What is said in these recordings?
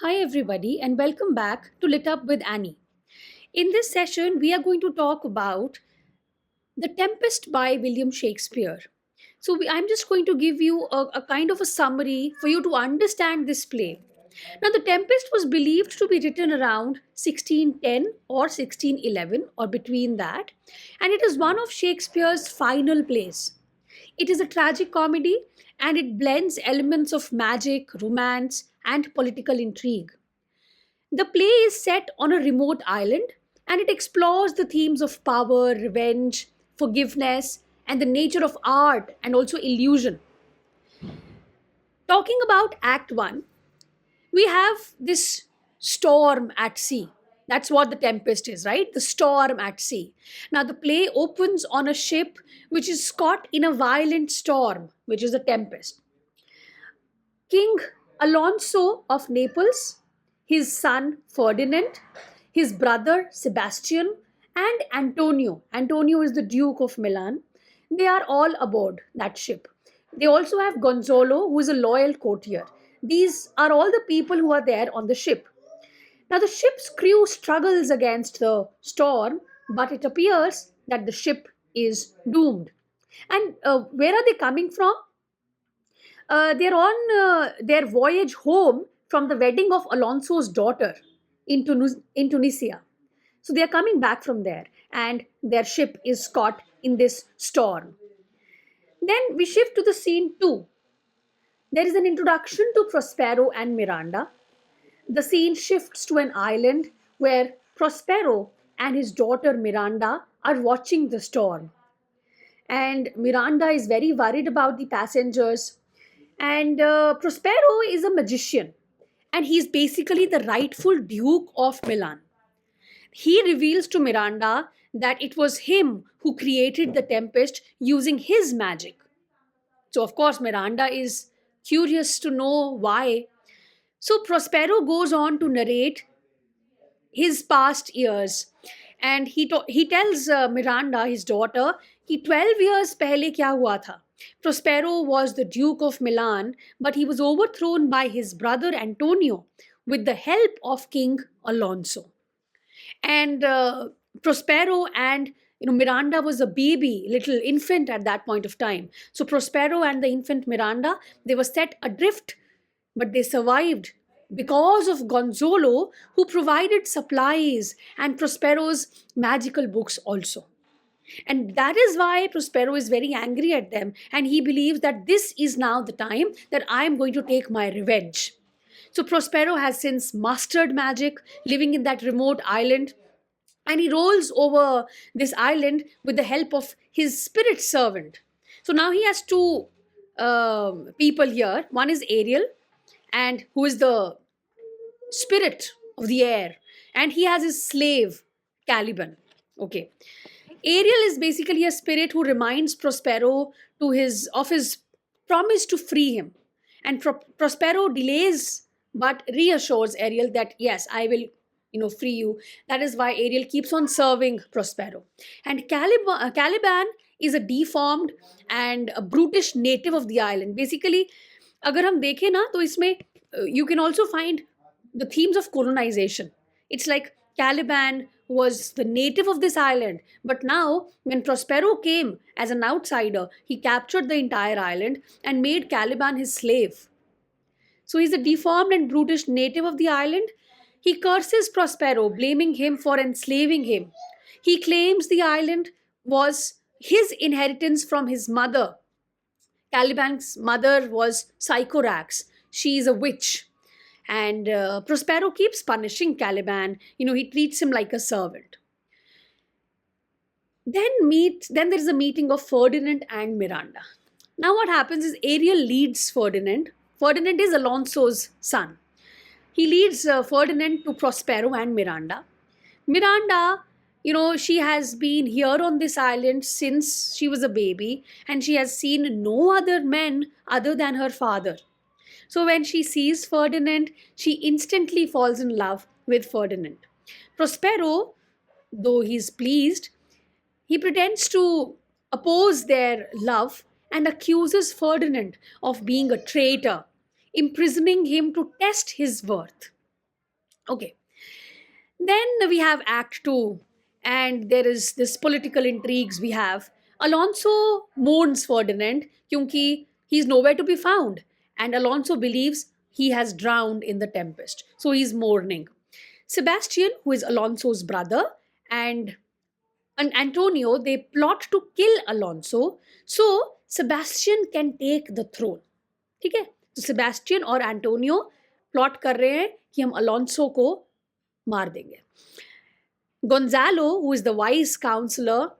Hi, everybody, and welcome back to Lit Up with Annie. In this session, we are going to talk about The Tempest by William Shakespeare. I'm just going to give you a kind of a summary for you to understand this play. Now, The Tempest was believed to be written around 1610 or 1611 or between that, and it is one of Shakespeare's final plays. It is a tragic comedy and it blends elements of magic, romance, and political intrigue. The play is set on a remote island and it explores the themes of power, revenge, forgiveness, and the nature of art and also illusion. Talking about Act 1, we have this storm at sea. That's what the tempest is, right? The storm at sea. Now, the play opens on a ship which is caught in a violent storm, which is a tempest. King Alonso of Naples, his son Ferdinand, his brother Sebastian, and Antonio. Antonio is the Duke of Milan. They are all aboard that ship. They also have Gonzalo, who is a loyal courtier. These are all the people who are there on the ship. Now, the ship's crew struggles against the storm, but it appears that the ship is doomed. And where are they coming from? They're on their voyage home from the wedding of Alonso's daughter in Tunisia. So they are coming back from there, and their ship is caught in this storm. Then we shift to the scene two. There is an introduction to Prospero and Miranda. The scene shifts to an island where Prospero and his daughter Miranda are watching the storm. And Miranda is very worried about the passengers. And Prospero is a magician, and he's basically the rightful Duke of Milan. He reveals to Miranda that it was him who created the tempest using his magic. So, of course, Miranda is curious to know why. So, Prospero goes on to narrate his past years. And he tells Miranda, his daughter, कि 12 years पहले क्या हुआ था. Prospero was the Duke of Milan, but he was overthrown by his brother Antonio with the help of King Alonso. And Prospero and Miranda was a baby, little infant at that point of time. So Prospero and the infant Miranda, they were set adrift, but they survived because of Gonzalo, who provided supplies and Prospero's magical books also. And that is why Prospero is very angry at them, and he believes that this is now the time that I am going to take my revenge. So Prospero has since mastered magic, living in that remote island, and he rolls over this island with the help of his spirit servant. So now he has two people here. One is Ariel, and who is the spirit of the air, and he has his slave Caliban. Okay, Ariel is basically a spirit who reminds Prospero to his of his promise to free him, and Prospero delays but reassures Ariel that yes, I will free you. That is why Ariel keeps on serving Prospero. And Caliban is a deformed and a brutish native of the island. Basically, अगर हम देखें ना तो इसमें you can also find the themes of colonization. It's like Caliban was the native of this island, but now when Prospero came as an outsider, he captured the entire island and made Caliban his slave. So he's a deformed and brutish native of the island. He curses Prospero, blaming him for enslaving him. He claims the island was his inheritance from his mother. Caliban's mother was Sycorax. She is a witch. And Prospero keeps punishing Caliban. He treats him like a servant. Then there is a meeting of Ferdinand and Miranda. Now what happens is Ariel leads Ferdinand. Ferdinand is Alonso's son. He leads Ferdinand to Prospero and Miranda. Miranda, she has been here on this island since she was a baby, and she has seen no other men other than her father. So when she sees Ferdinand, she instantly falls in love with Ferdinand. Prospero, though he's pleased, he pretends to oppose their love and accuses Ferdinand of being a traitor, imprisoning him to test his worth. Okay. Then we have Act 2, and there is this political intrigues we have. Alonso mourns Ferdinand kyunki he's nowhere to be found, and Alonso believes he has drowned in the tempest. So he's mourning. Sebastian, who is Alonso's brother, and Antonio, they plot to kill Alonso so Sebastian can take the throne. ठीक है, तो Sebastian और Antonio plot कर रहे हैं कि हम Alonso को मार देंगे. Gonzalo, who is the wise counselor,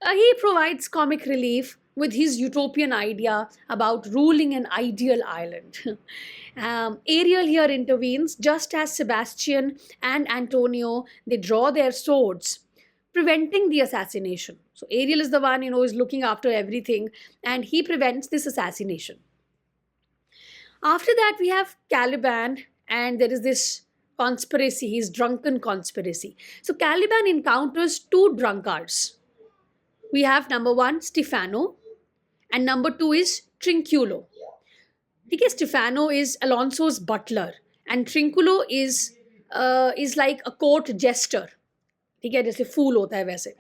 he provides comic relief with his utopian idea about ruling an ideal island. Ariel here intervenes just as Sebastian and Antonio they draw their swords, preventing the assassination. So Ariel is the one is looking after everything, and he prevents this assassination. After that, we have Caliban, and there is this conspiracy, his drunken conspiracy. So Caliban encounters two drunkards. We have number one, Stefano, and number two is Trinculo. Okay, Stefano is Alonso's butler, and Trinculo is like a court jester. ठीक है, जैसे फूल होता है वैसे.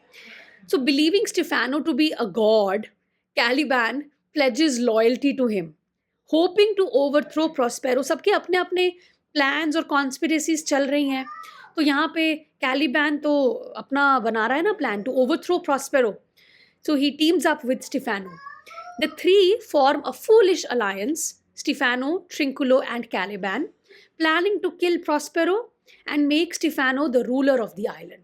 So believing Stefano to be a god, Caliban pledges loyalty to him, hoping to overthrow Prospero. सबके अपने अपने plans और कॉन्स्पिरेसीज चल रही हैं. तो यहाँ पे कैलिबैन तो अपना बना रहा है ना plan to overthrow Prospero. So he teams up with Stefano. The three form a foolish alliance, Stefano, Trinculo, and Caliban, planning to kill Prospero and make Stefano the ruler of the island.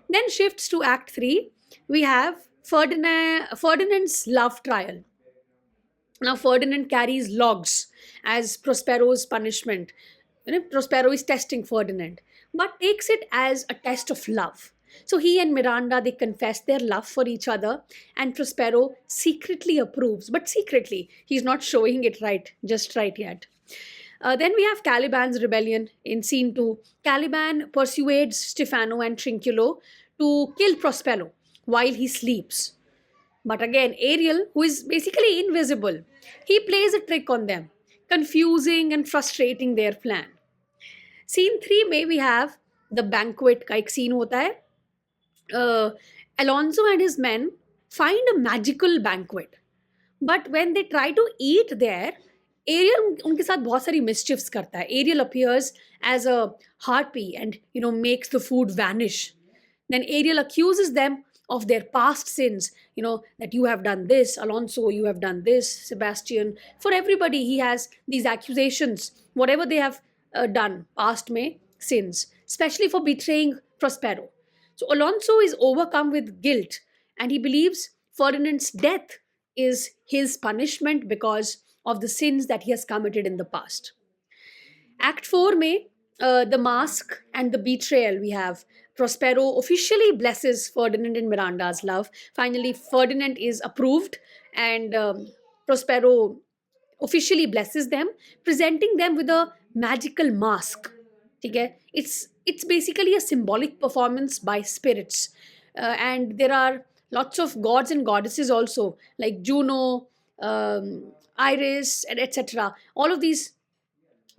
Then shifts to Act 3. We have Ferdinand's love trial. Now Ferdinand carries logs as Prospero's punishment. Prospero is testing Ferdinand, but takes it as a test of love. So he and Miranda they confess their love for each other, and Prospero secretly approves, but secretly he's not showing it just right yet. Then we have Caliban's rebellion in scene 2. Caliban persuades Stefano and Trinculo to kill Prospero while he sleeps. But again, Ariel, who is basically invisible, he plays a trick on them, confusing and frustrating their plan. Scene 3 में we have the banquet का एक scene होता है. Alonso and his men find a magical banquet. But when they try to eat there, Ariel उनके साथ बहुत सारी mischiefs करता है. Ariel appears as a harpy and makes the food vanish. Then Ariel accuses them of their past sins, that you have done this, Alonso, you have done this, Sebastian. For everybody, he has these accusations, whatever they have done, past may sins, especially for betraying Prospero. So Alonso is overcome with guilt, and he believes Ferdinand's death is his punishment because of the sins that he has committed in the past. Act 4 may the mask and the betrayal we have. Prospero officially blesses Ferdinand and Miranda's love. Finally, Ferdinand is approved, and Prospero officially blesses them, presenting them with a magical mask. Okay? It's basically a symbolic performance by spirits. And there are lots of gods and goddesses also, like Juno, Iris, and etc. All of these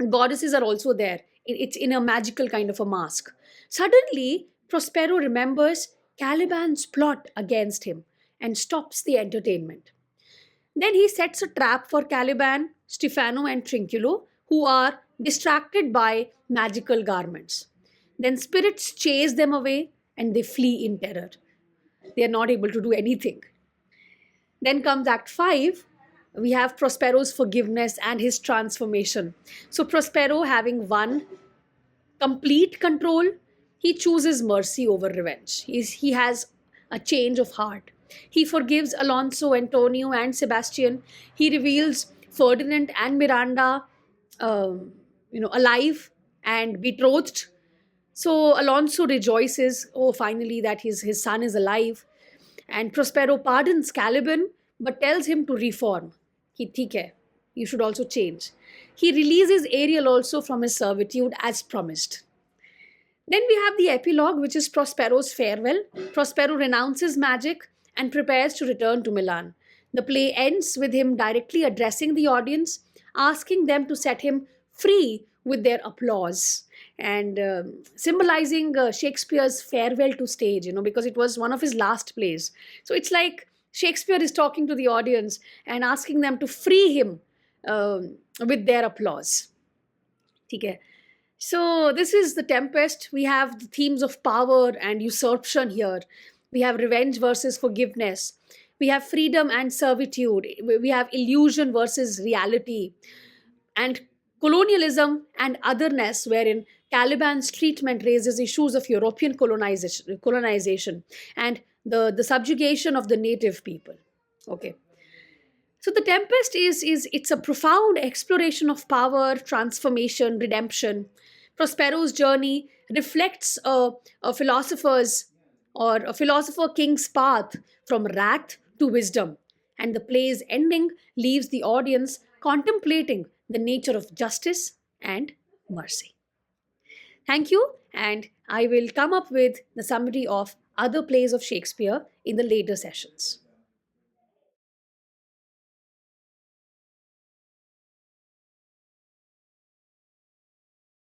goddesses are also there. It's in a magical kind of a mask. Suddenly, Prospero remembers Caliban's plot against him and stops the entertainment. Then he sets a trap for Caliban, Stefano, and Trinculo, who are distracted by magical garments. Then spirits chase them away and they flee in terror. They are not able to do anything. Then comes Act 5. We have Prospero's forgiveness and his transformation. So Prospero, having won complete control, he chooses mercy over revenge. He has a change of heart. He forgives Alonso, Antonio, and Sebastian. He reveals Ferdinand and Miranda, alive and betrothed. So Alonso rejoices, finally, that his son is alive. And Prospero pardons Caliban, but tells him to reform. ठीक है, you should also change. He releases Ariel also from his servitude as promised. Then we have the epilogue, which is Prospero's farewell. Prospero renounces magic and prepares to return to Milan. The play ends with him directly addressing the audience, asking them to set him free with their applause, and symbolizing Shakespeare's farewell to stage, because it was one of his last plays. So it's like Shakespeare is talking to the audience and asking them to free him with their applause. Okay. So this is The Tempest. We have the themes of power and usurpation here. We have revenge versus forgiveness. We have freedom and servitude. We have illusion versus reality. And colonialism and otherness, wherein Caliban's treatment raises issues of European colonization and the subjugation of the native people. Okay. So The Tempest is it's a profound exploration of power, transformation, redemption. Prospero's journey reflects a philosopher's or a philosopher king's path from wrath to wisdom, and the play's ending leaves the audience contemplating the nature of justice and mercy. Thank you, and I will come up with the summary of other plays of Shakespeare in the later sessions.